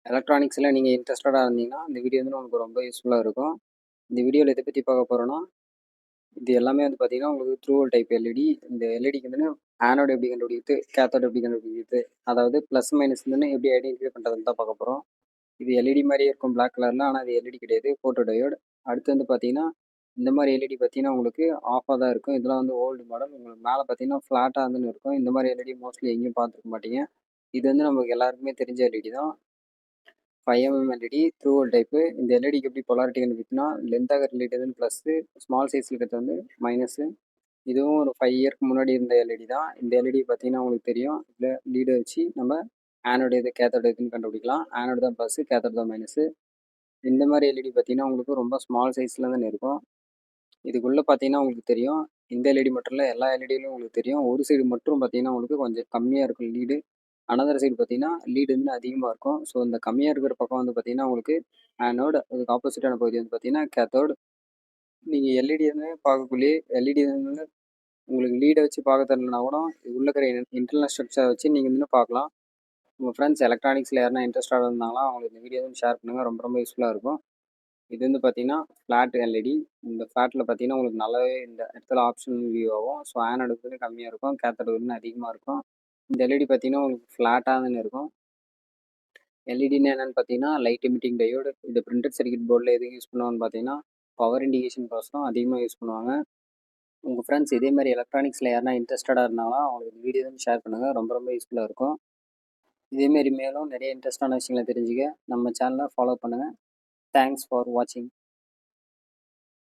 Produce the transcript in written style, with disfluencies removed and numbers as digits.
எலக்ட்ரானிக்ஸ்ல நீங்க இன்ட்ரஸ்டடா இருந்தீங்கன்னா, இந்த வீடியோ வந்து உங்களுக்கு ரொம்ப யூஸ்ஃபுல்லா இருக்கும். இந்த வீடியோல எத பத்தி பார்க்க போறோம்னா, இது எல்லாமே வந்து பார்த்தீங்கன்னா, உங்களுக்கு த்ரூ ஹோல் டைப் எல்இடி. இந்த எல்இடிக்கு வந்து ஆனோட் எப்படி கண்டுபிடிக்கிறது, கேத்தோட் எப்படி கண்டுபிடிக்கிறது, அதாவது பிளஸ் மைனஸ் வந்து எப்படி ஐடென்டிஃபை பண்றதுன்னு தான் பார்க்க போறோம். இது எல்இடி மாரியே இருக்கும் பிளாக் கலர்ல. ஆனா அது எல்இடி கிடையாது. Photo diode. அடுத்து வந்து பார்த்தீங்கன்னா, இந்த மாரி எல்இடி பார்த்தீங்கன்னா, உங்களுக்கு ஆஃபா தான் இருக்கும். இதெல்லாம் வந்து ஓல்டு மாடல். உங்களுக்கு மேல பார்த்தீங்கன்னா, ஃப்ளாட்டா வந்துன்னு இருக்கும். இந்த மாரி எல்இடி மோஸ்ட்லி எங்கேயும் பார்த்துருக்க மாட்டீங்க. இது வந்து நமக்கு எல்லாருக்குமே தெரிஞ்ச எல்இடி தான். 5 எல்இடி த்ரூ ஹோல் டைப்பு. இந்த எல்இடிக்கு எப்படி பொலாரிட்டி கண்டுபிடிச்சுன்னா, லென்த்தாக ரிலேட்டட் வந்து ப்ளஸ்ஸு, ஸ்மால் சைஸில் இருக்கிறது வந்து மைனஸு. இதுவும் ஒரு 5 இயர்க்கு முன்னாடி இருந்த எல்இடி தான். இந்த எல்இடி பார்த்தீங்கன்னா உங்களுக்கு தெரியும். இதில் லீடை வச்சு நம்ம ஆனோட இது கேத்தோட இதுன்னு கண்டுபிடிக்கலாம். ஆனோடு தான் ப்ளஸ்ஸு, கேத்தோடு தான் மைனஸு. இந்த மாதிரி எல்இடி பார்த்தீங்கன்னா உங்களுக்கு ரொம்ப ஸ்மால் சைஸில் தான் இருக்கும். இதுக்குள்ளே பார்த்தீங்கன்னா உங்களுக்கு தெரியும். இந்த எல்இடி மட்டும் இல்லை, எல்லா எல்இடியிலும் உங்களுக்கு தெரியும். ஒரு சைடு மட்டும் பார்த்தீங்கன்னா உங்களுக்கு கொஞ்சம் கம்மியாக இருக்கும் லீடு. அனதர் சைடு பார்த்தீங்கன்னா லீடு வந்து அதிகமாக இருக்கும். ஸோ இந்த கம்மியாக இருக்கிற பக்கம் வந்து பார்த்தீங்கன்னா உங்களுக்கு ஆனோட், அதுக்கு ஆப்போசிட்டான பகுதி வந்து பார்த்தீங்கன்னா கேத்தோடு. நீங்கள் எல்இடி வந்து பார்க்கக்குள்ளேயே எல்இடி வந்து உங்களுக்கு லீடை வச்சு பார்க்க தெரியலனா கூட உள்ள இருக்கிற இன்டர்னல் ஸ்ட்ரக்சரை வச்சு நீங்கள் வந்து பார்க்கலாம். உங்கள் ஃப்ரெண்ட்ஸ் எலக்ட்ரானிக்ஸில் யாருனா இன்ட்ரெஸ்டாக இருந்தாங்களா அவங்களுக்கு இந்த வீடியோ வந்து ஷேர் பண்ணுங்கள். ரொம்ப ரொம்ப யூஸ்ஃபுல்லாக இருக்கும். இது வந்து பார்த்தீங்கன்னா ஃப்ளாட் எல்இடி. இந்த ஃப்ளாட்டில் பார்த்தீங்கன்னா உங்களுக்கு நல்லாவே இந்த இடத்துல ஆப்ஷன் வியூ ஆகும். ஸோ ஆனோடு வந்து கம்மியாக இருக்கும், கேத்தோடு வந்து அதிகமாக இருக்கும். இந்த எல்இடி பார்த்தீங்கன்னா உங்களுக்கு ஃப்ளாட்டாக தானே இருக்கும். எல்இடின்னு என்னென்னு பார்த்தீங்கன்னா லைட் எமிட்டிங் டயோடு. இது பிரிண்டட் சர்க்யூட் போர்டில் எதுக்கு யூஸ் பண்ணுவாங்கன்னு பார்த்தீங்கன்னா பவர் இண்டிகேஷன் கோசரம் அதிகமாக யூஸ் பண்ணுவாங்க. உங்கள் ஃப்ரெண்ட்ஸ் இதே மாதிரி எலக்ட்ரானிக்ஸில் யாருனா இன்ட்ரெஸ்டடாக இருந்தாலும் அவங்களுக்கு இந்த வீடியோ வந்து ஷேர் பண்ணுங்கள். ரொம்ப ரொம்ப யூஸ்ஃபுல்லாக இருக்கும். இதேமாரி மேலும் நிறைய இன்ட்ரெஸ்டான விஷயங்களை தெரிஞ்சுக்க நம்ம சேனலை ஃபாலோ பண்ணுங்கள். தேங்க்ஸ் ஃபார் வாட்சிங்.